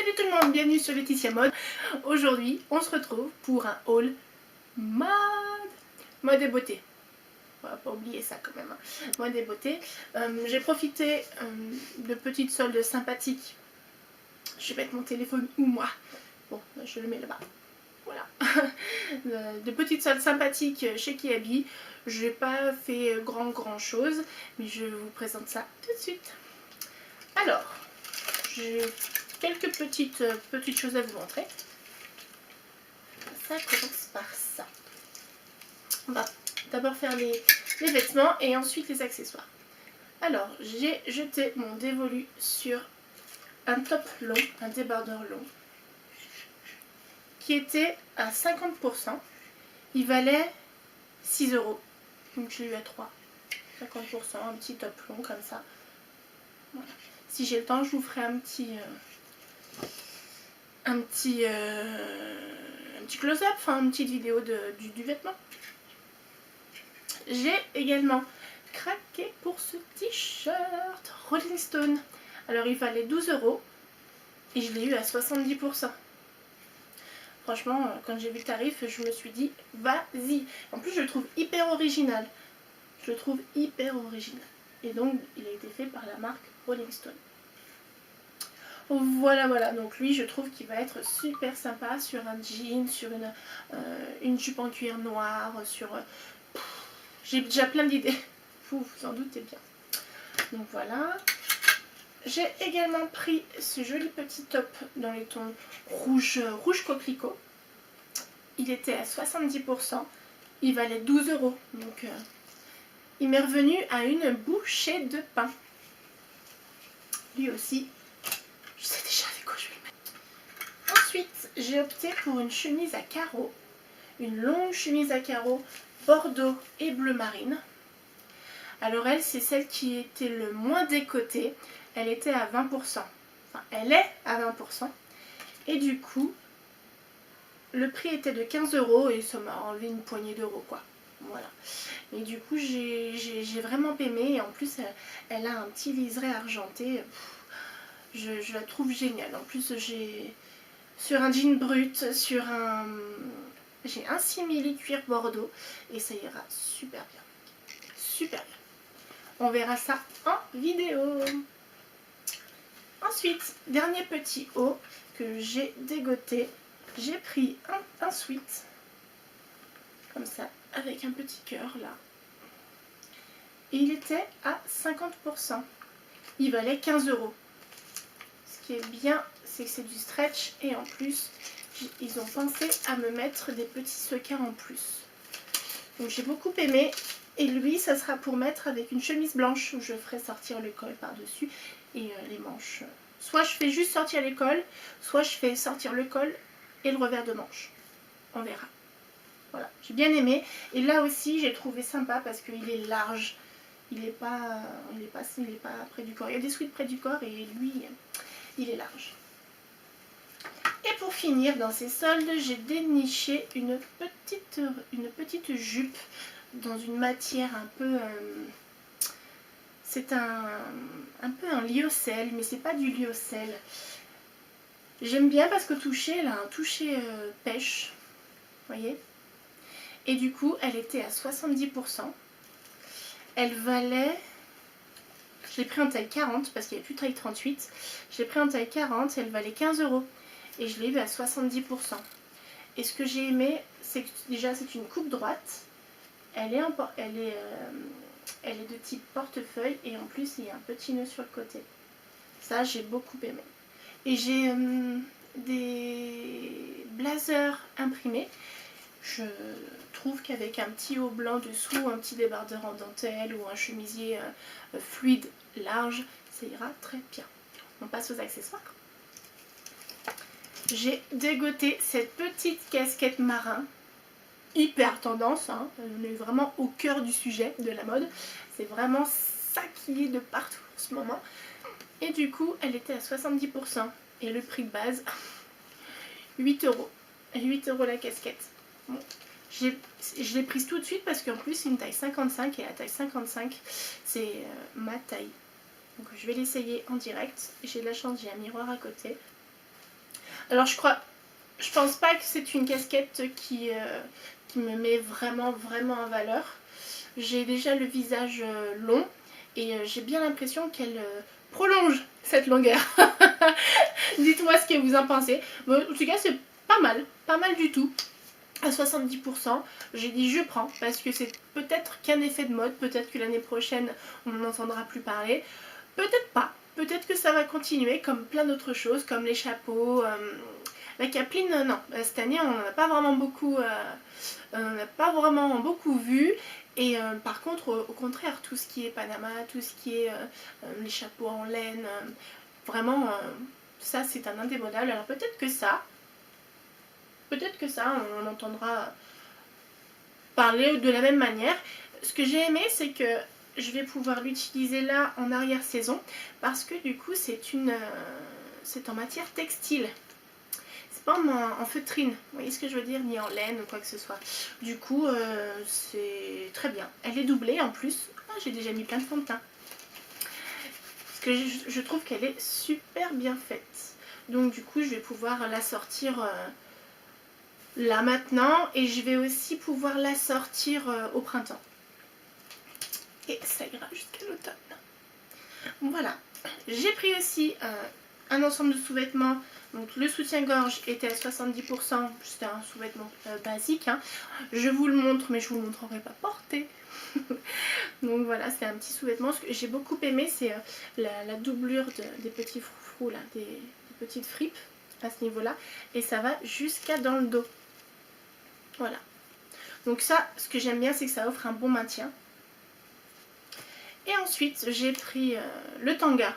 Salut tout le monde, bienvenue sur Laetitia Mode. Aujourd'hui, on se retrouve pour un haul mode et beauté. On va pas oublier ça quand même, hein. Mode et beauté. J'ai profité de petites soldes sympathiques. Je vais mettre mon téléphone ou moi. Bon, je le mets là-bas. Voilà. De petites soldes sympathiques chez Kiabi. Je n'ai pas fait grand chose, mais je vous présente ça tout de suite. Alors, j'ai quelques petites choses à vous montrer. Ça commence par ça. On va d'abord faire les vêtements et ensuite les accessoires. Alors, j'ai jeté mon dévolu sur un top long, un débardeur long, qui était à 50%. Il valait 6 €. Donc je l'ai eu à 3. 50%, un petit top long comme ça. Voilà. Si j'ai le temps, je vous ferai un petit close-up, enfin une petite vidéo du vêtement. J'ai également craqué pour ce t-shirt Rolling Stone. Alors il valait 12 € et je l'ai eu à 70%. Franchement, quand j'ai vu le tarif, je me suis dit vas-y. En plus, je le trouve hyper original. Je le trouve hyper original. Et donc, il a été fait par la marque Rolling Stone. Voilà, donc lui je trouve qu'il va être super sympa sur un jean, sur une jupe en cuir noir, sur... j'ai déjà plein d'idées, vous en doutez bien. Donc voilà. J'ai également pris ce joli petit top dans les tons rouge coquelicot. Il était à 70%, il valait 12 €, donc il m'est revenu à une bouchée de pain. Lui aussi, je sais déjà avec quoi je vais le mettre. Ensuite, j'ai opté pour une chemise à carreaux. Une longue chemise à carreaux bordeaux et bleu marine. Alors elle, c'est celle qui était le moins décotée. Elle était à 20%. Enfin, elle est à 20%. Et du coup, le prix était de 15 € et ça m'a enlevé une poignée d'euros, quoi. Voilà. Et du coup, j'ai vraiment aimé. Et en plus, elle a un petit liseré argenté. Je la trouve géniale. En plus, j'ai sur un jean brut, j'ai un simili cuir bordeaux et ça ira super bien. Super bien. On verra ça en vidéo. Ensuite, dernier petit haut que j'ai dégoté. J'ai pris un sweat comme ça avec un petit cœur là. Et il était à 50%. Il valait 15 €. Ce qui est bien, c'est que c'est du stretch et en plus, ils ont pensé à me mettre des petits sequins en plus. Donc j'ai beaucoup aimé. Et lui, ça sera pour mettre avec une chemise blanche où je ferai sortir le col par-dessus et les manches. Soit je fais juste sortir les cols, soit je fais sortir le col et le revers de manche. On verra. Voilà, j'ai bien aimé. Et là aussi, j'ai trouvé sympa parce qu'il est large. Il n'est pas près du corps. Il y a des sweats près du corps et lui, il est large. Et pour finir, dans ces soldes, j'ai déniché une petite jupe dans une matière un peu... c'est un peu un lyocell, mais c'est pas du lyocell. J'aime bien parce que toucher, elle a un toucher pêche, vous voyez. Et du coup, elle était à 70%. Elle valait... Je l'ai pris en taille 40 parce qu'il n'y a plus taille 38. Je l'ai pris en taille 40, elle valait 15 €. Et je l'ai eu à 70%. Et ce que j'ai aimé, c'est que déjà c'est une coupe droite. Elle est de type portefeuille et en plus il y a un petit nœud sur le côté. Ça j'ai beaucoup aimé. Et j'ai des blazers imprimés. Je trouve qu'avec un petit haut blanc dessous, un petit débardeur en dentelle ou un chemisier fluide large, ça ira très bien. On passe aux accessoires. J'ai dégoté cette petite casquette marin, hyper tendance, hein. On est vraiment au cœur du sujet de la mode. C'est vraiment ça qui est de partout en ce moment. Et du coup, elle était à 70%. Et le prix de base, 8 €. 8 € la casquette. Bon. Je l'ai prise tout de suite parce qu'en plus c'est une taille 55 et la taille 55 c'est ma taille. Donc je vais l'essayer en direct. J'ai de la chance, j'ai un miroir à côté. Alors je pense pas que c'est une casquette qui me met vraiment en valeur. J'ai déjà le visage long et j'ai bien l'impression qu'elle prolonge cette longueur. Dites-moi ce que vous en pensez. Bon, en tout cas c'est pas mal du tout. À 70%, j'ai dit je prends parce que c'est peut-être qu'un effet de mode, peut-être que l'année prochaine on n'en entendra plus parler, peut-être pas, peut-être que ça va continuer comme plein d'autres choses, comme les chapeaux, la capeline, non, cette année on n'en a pas vraiment beaucoup vu. Et par contre, au contraire, tout ce qui est Panama, tout ce qui est les chapeaux en laine, vraiment, ça c'est un indémodable. Alors peut-être que ça, on entendra parler de la même manière. Ce que j'ai aimé, c'est que je vais pouvoir l'utiliser là en arrière-saison parce que du coup c'est en matière textile. C'est pas en feutrine, vous voyez ce que je veux dire, ni en laine ou quoi que ce soit. Du coup c'est très bien. Elle est doublée en plus. Ah, j'ai déjà mis plein de fond de teint. Parce que je trouve qu'elle est super bien faite. Donc du coup je vais pouvoir la sortir là maintenant et je vais aussi pouvoir la sortir au printemps. Et ça ira jusqu'à l'automne. Voilà. J'ai pris aussi un ensemble de sous-vêtements. Donc le soutien-gorge était à 70%. C'était un sous-vêtement basique. Hein. Je vous le montre, mais je vous le montrerai pas porté. Donc voilà, c'est un petit sous-vêtement. Ce que j'ai beaucoup aimé, c'est la doublure des petits froufrous, là, des petites fripes à ce niveau-là. Et ça va jusqu'à dans le dos. Voilà. Donc ça, ce que j'aime bien, c'est que ça offre un bon maintien. Et ensuite, j'ai pris le tanga.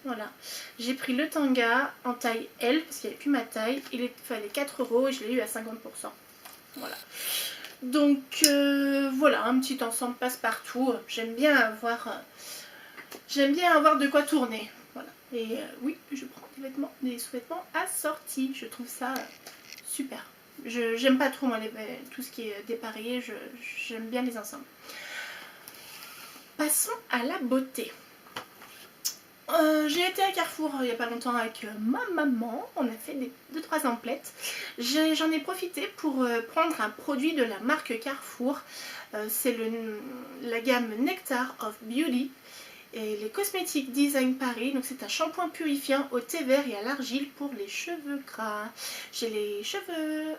Voilà. J'ai pris le tanga en taille L, parce qu'il n'y avait plus ma taille. Il fallait 4 € et je l'ai eu à 50%. Voilà. Donc voilà, un petit ensemble passe-partout. J'aime bien avoir de quoi tourner. Voilà. Et oui, je prends des sous-vêtements assortis. Je trouve ça super. J'aime pas trop moi tout ce qui est dépareillé. J'aime bien les ensembles. Passons à la beauté. J'ai été à Carrefour il n'y a pas longtemps avec ma maman. On a fait 2-3 emplettes. J'en ai profité pour prendre un produit de la marque Carrefour. C'est la gamme Nectar of Beauty et les cosmétiques Design Paris. Donc c'est un shampoing purifiant au thé vert et à l'argile pour les cheveux gras. J'ai les cheveux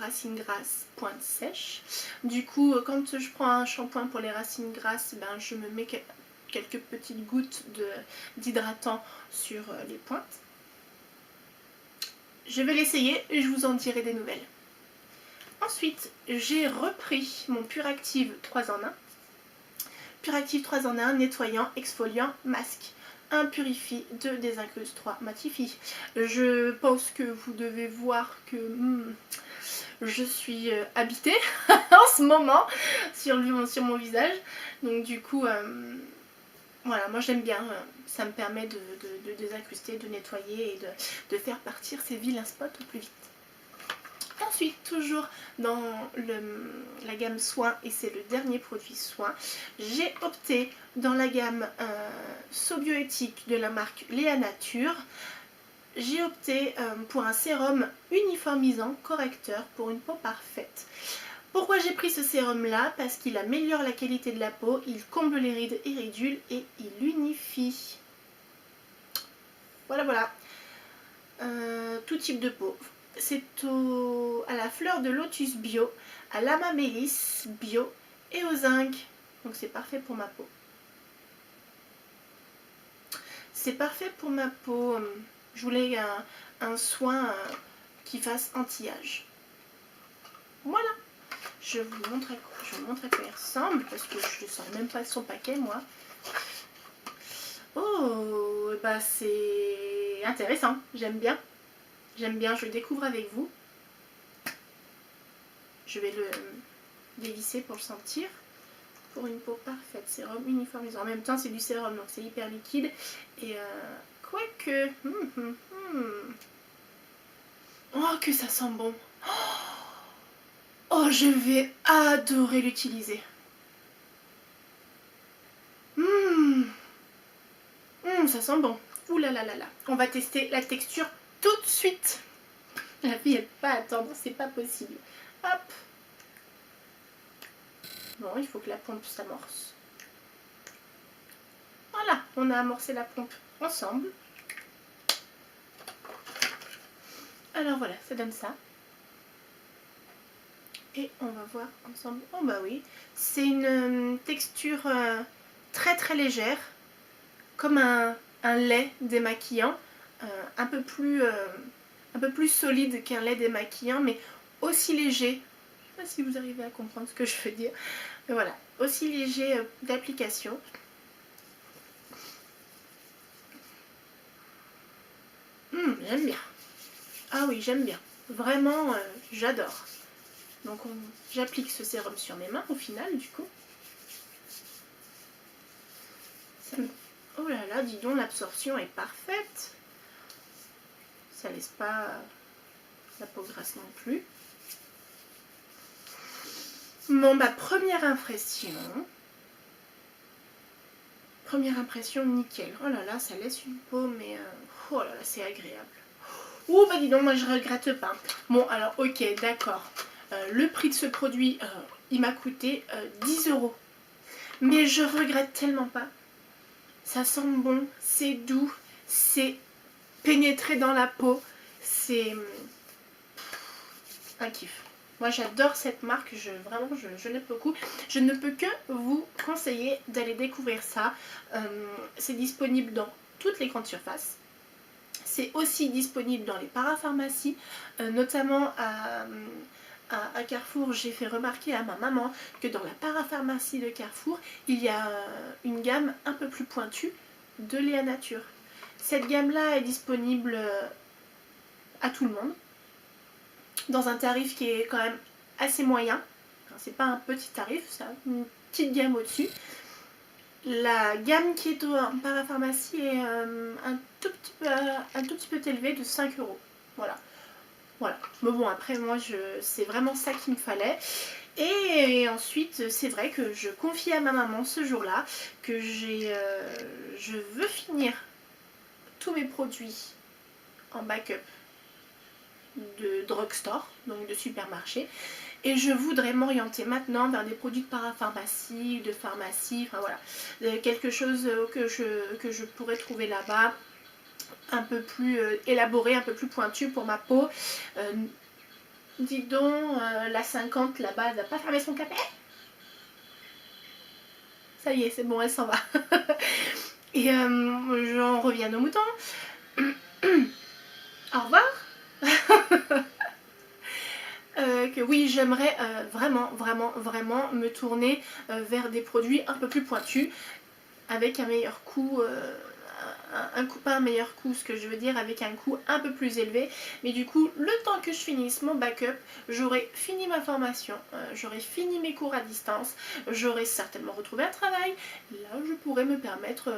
racines grasses pointe sèche. Du coup quand je prends un shampoing pour les racines grasses, ben, je me mets quelques petites gouttes d'hydratant sur les pointes. Je vais l'essayer et je vous en dirai des nouvelles. Ensuite, j'ai repris mon Puractive 3 en 1. Puractive 3 en 1, nettoyant, exfoliant, masque. 1 purifie, 2 désincruste, 3 matifie. Je pense que vous devez voir que je suis habitée en ce moment sur mon visage. Donc du coup... voilà, moi j'aime bien, ça me permet de désincruster, de nettoyer et de faire partir ces vilains spots au plus vite. Ensuite, toujours dans la gamme soins, et c'est le dernier produit soin, j'ai opté dans la gamme Sobioéthique de la marque Léa Nature. J'ai opté pour un sérum uniformisant correcteur pour une peau parfaite. Pourquoi j'ai pris ce sérum là? Parce qu'il améliore la qualité de la peau, il comble les rides et ridules et il unifie. Voilà. Tout type de peau. C'est à la fleur de lotus bio, à l'amamélis bio et au zinc. Donc c'est parfait pour ma peau. C'est parfait pour ma peau. Je voulais un soin qui fasse anti-âge. Voilà. Je vous montre à quoi il ressemble parce que je ne sens même pas son paquet moi. Oh, bah c'est intéressant, j'aime bien, je le découvre avec vous. Je vais le dévisser pour le sentir. Pour une peau parfaite, sérum uniformisant. En même temps c'est du sérum donc c'est hyper liquide et quoique... Oh que ça sent bon. Oh, je vais adorer l'utiliser. Ça sent bon. Ouh là là là là. On va tester la texture tout de suite. La fille elle peut pas attendre, c'est pas possible. Hop. Bon, il faut que la pompe s'amorce. Voilà, on a amorcé la pompe ensemble. Alors voilà, ça donne ça. Et on va voir ensemble. Oh bah oui, c'est une texture très très légère, comme un lait démaquillant, un peu plus solide qu'un lait démaquillant, mais aussi léger. Je ne sais pas si vous arrivez à comprendre ce que je veux dire. Mais voilà, aussi léger d'application. J'aime bien. Ah oui, j'aime bien. Vraiment, j'adore. Donc j'applique ce sérum sur mes mains au final du coup. Oh là là, dis donc, l'absorption est parfaite. Ça laisse pas la peau grasse non plus. Bon bah première impression. Première impression nickel. Oh là là, ça laisse une peau mais oh là là, c'est agréable. Oh bah dis donc, moi je regrette pas. Bon alors ok, d'accord. Le prix de ce produit, il m'a coûté 10 €. Mais je regrette tellement pas. Ça sent bon, c'est doux, c'est pénétré dans la peau, c'est un kiff. Moi j'adore cette marque, vraiment je l'aime beaucoup. Je ne peux que vous conseiller d'aller découvrir ça. C'est disponible dans toutes les grandes surfaces. C'est aussi disponible dans les parapharmacies, notamment à Carrefour. J'ai fait remarquer à ma maman que dans la parapharmacie de Carrefour, il y a une gamme un peu plus pointue de Léa Nature. Cette gamme-là est disponible à tout le monde, dans un tarif qui est quand même assez moyen. C'est pas un petit tarif, c'est une petite gamme au-dessus. La gamme qui est en parapharmacie est un tout petit peu élevée, de 5 €. Voilà. Voilà. Mais bon, après, moi, c'est vraiment ça qu'il me fallait. Et ensuite, c'est vrai que je confie à ma maman ce jour-là que je veux finir tous mes produits en backup de drugstore, donc de supermarché. Et je voudrais m'orienter maintenant vers des produits de parapharmacie, de pharmacie, enfin voilà, quelque chose que je pourrais trouver là-bas, un peu plus élaboré, un peu plus pointu pour ma peau. Dis donc, la 50 là-bas, elle va pas fermer son café. Ça y est, c'est bon, elle s'en va. Et j'en reviens au mouton. Au revoir. Que oui, j'aimerais vraiment me tourner vers des produits un peu plus pointus, avec un meilleur coût, pas un meilleur coût, ce que je veux dire, avec un coût un peu plus élevé. Mais du coup, le temps que je finisse mon backup, j'aurai fini ma formation, j'aurai fini mes cours à distance, j'aurai certainement retrouvé un travail. Là, je pourrais me permettre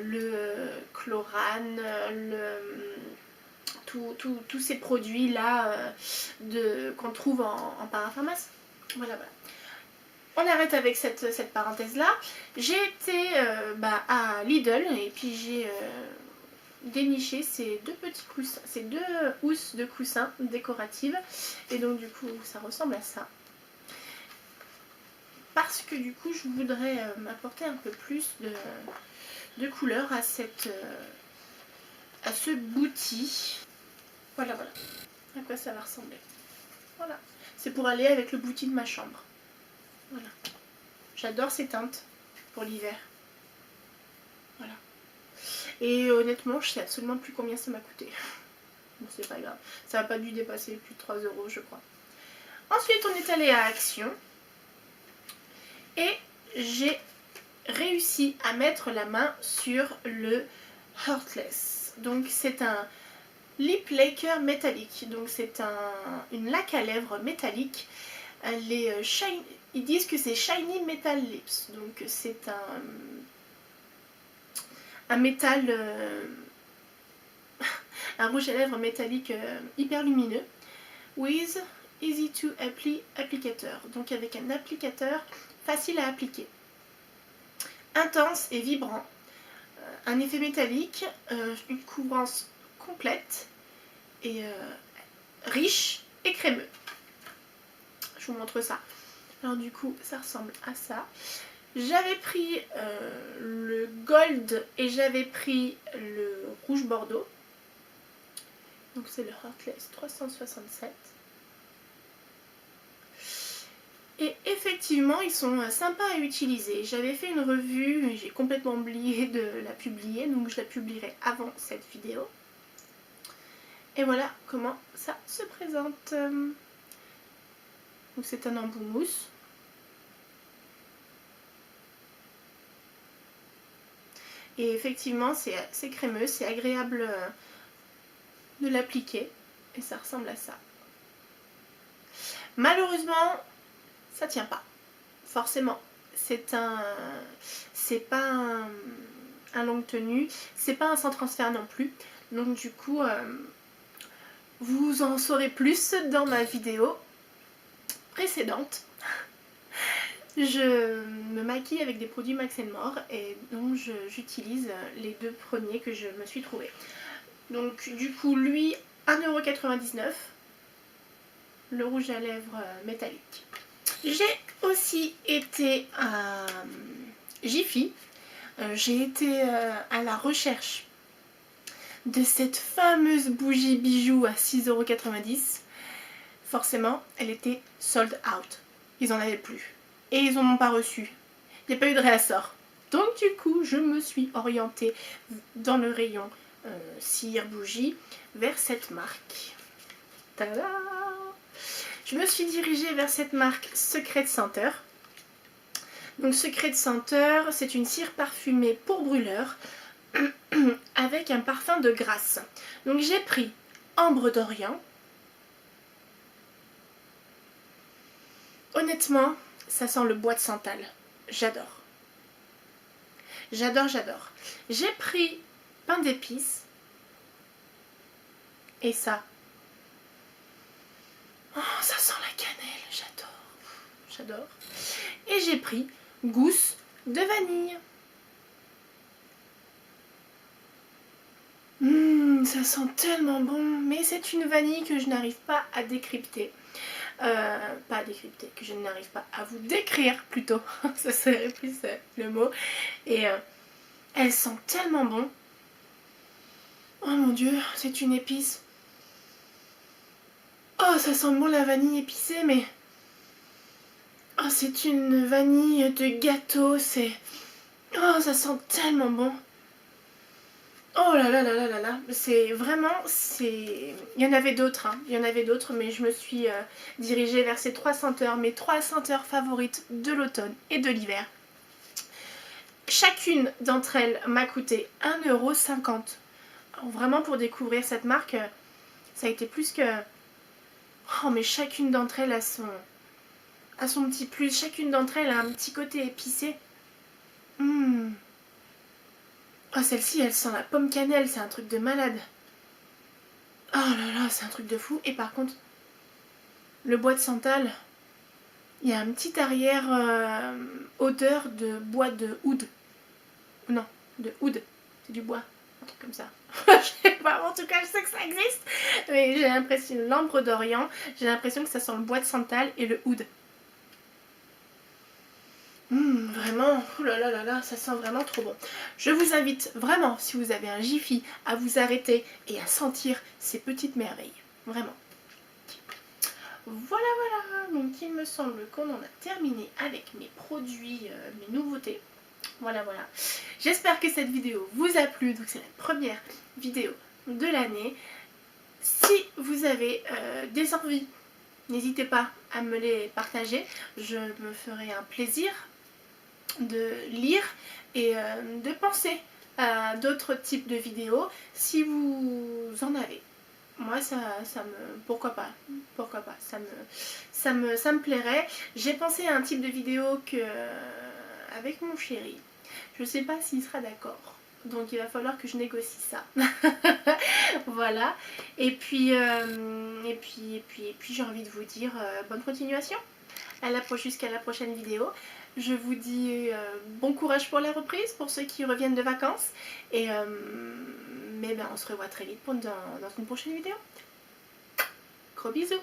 le Chlorane, tous ces produits là qu'on trouve en parapharmacie. Voilà. On arrête avec cette parenthèse là. J'ai été à Lidl et puis j'ai déniché ces deux petits coussins, ces deux housses de coussins décoratives, et donc du coup ça ressemble à ça. Parce que du coup je voudrais m'apporter un peu plus de couleur à ce bouti. Voilà, à quoi ça va ressembler. Voilà, c'est pour aller avec le bouti de ma chambre. Voilà, j'adore ces teintes pour l'hiver. Voilà. Et honnêtement, je sais absolument plus combien ça m'a coûté. Bon, c'est pas grave, ça n'a pas dû dépasser plus de 3 € je crois. Ensuite, on est allé à Action et j'ai réussi à mettre la main sur le Heartless. Donc c'est un lip lacquer métallique, donc c'est une laque à lèvres métallique. Elle est shiny, ils disent que c'est shiny metal lips, donc c'est un métal, un rouge à lèvres métallique hyper lumineux, with easy to apply applicateur, donc avec un applicateur facile à appliquer, intense et vibrant, un effet métallique, une couvrance complète, et riche et crémeux. Je vous montre ça. Alors du coup, ça ressemble à ça. J'avais pris le gold et j'avais pris le rouge bordeaux. Donc c'est le Heartless 367. Et effectivement, ils sont sympas à utiliser. J'avais fait une revue, mais j'ai complètement oublié de la publier, donc je la publierai avant cette vidéo. Et voilà comment ça se présente. Donc c'est un embout mousse. Et effectivement, c'est crémeux, c'est agréable de l'appliquer. Et ça ressemble à ça. Malheureusement, ça tient pas. Forcément. C'est pas un longue tenue. C'est pas un sans transfert non plus. Donc du coup, vous en saurez plus dans ma vidéo précédente. Je me maquille avec des produits Max & More et donc j'utilise les deux premiers que je me suis trouvé. Donc du coup lui 1,99 €, le rouge à lèvres métallique. J'ai aussi été à Jiffy, j'ai été à la recherche de cette fameuse bougie bijou à 6,90 €. Forcément elle était sold out, ils en avaient plus. Et ils n'en ont pas reçu. Il n'y a pas eu de réassort. Donc du coup, je me suis orientée dans le rayon cire bougie vers cette marque. Tada! Je me suis dirigée vers cette marque Secret Center. Donc Secret Center, c'est une cire parfumée pour brûleur avec un parfum de grâce. Donc j'ai pris Ambre d'Orient. Honnêtement, ça sent le bois de santal. J'adore. J'adore, j'adore. J'ai pris pain d'épices. Et ça. Oh, ça sent la cannelle. J'adore. J'adore. Et j'ai pris gousse de vanille. Ça sent tellement bon. Mais c'est une vanille que je n'arrive pas à décrypter. Pas à décrypter, que je n'arrive pas à vous décrire plutôt, ça serait plus le mot. Et elle sent tellement bon. Oh mon dieu, c'est une épice. Oh, ça sent bon la vanille épicée, mais oh, c'est une vanille de gâteau, c'est... Oh, ça sent tellement bon. Oh là là là là là là, c'est vraiment, il y en avait d'autres, hein. Il y en avait d'autres, mais je me suis dirigée vers ces 3 senteurs, mes 3 senteurs favorites de l'automne et de l'hiver. Chacune d'entre elles m'a coûté 1,50 €. Alors vraiment pour découvrir cette marque, ça a été plus que... Oh mais chacune d'entre elles a son petit plus, chacune d'entre elles a un petit côté épicé. Oh, celle-ci, elle sent la pomme cannelle, c'est un truc de malade. Oh là là, c'est un truc de fou. Et par contre, le bois de santal, il y a un petit arrière odeur de bois de oud. Non, de oud, c'est du bois, un truc comme ça. Je sais pas, en tout cas, je sais que ça existe. Mais j'ai l'impression, l'ambre d'Orient, j'ai l'impression que ça sent le bois de santal et le oud. Vraiment, oulalalala, ça sent vraiment trop bon. Je vous invite vraiment, si vous avez un Jiffy, à vous arrêter et à sentir ces petites merveilles. Vraiment. Voilà, voilà. Donc il me semble qu'on en a terminé avec mes produits, mes nouveautés. Voilà, voilà. J'espère que cette vidéo vous a plu. Donc c'est la première vidéo de l'année. Si vous avez des envies, n'hésitez pas à me les partager. Je me ferai un plaisir de lire et de penser à d'autres types de vidéos si vous en avez. Moi ça me... pourquoi pas, ça me plairait. J'ai pensé à un type de vidéo avec mon chéri. Je sais pas s'il sera d'accord. Donc il va falloir que je négocie ça. Voilà. Et puis j'ai envie de vous dire bonne continuation. Jusqu'à la prochaine vidéo. Je vous dis bon courage pour la reprise, pour ceux qui reviennent de vacances. Et mais ben, on se revoit très vite dans une prochaine vidéo. Gros bisous.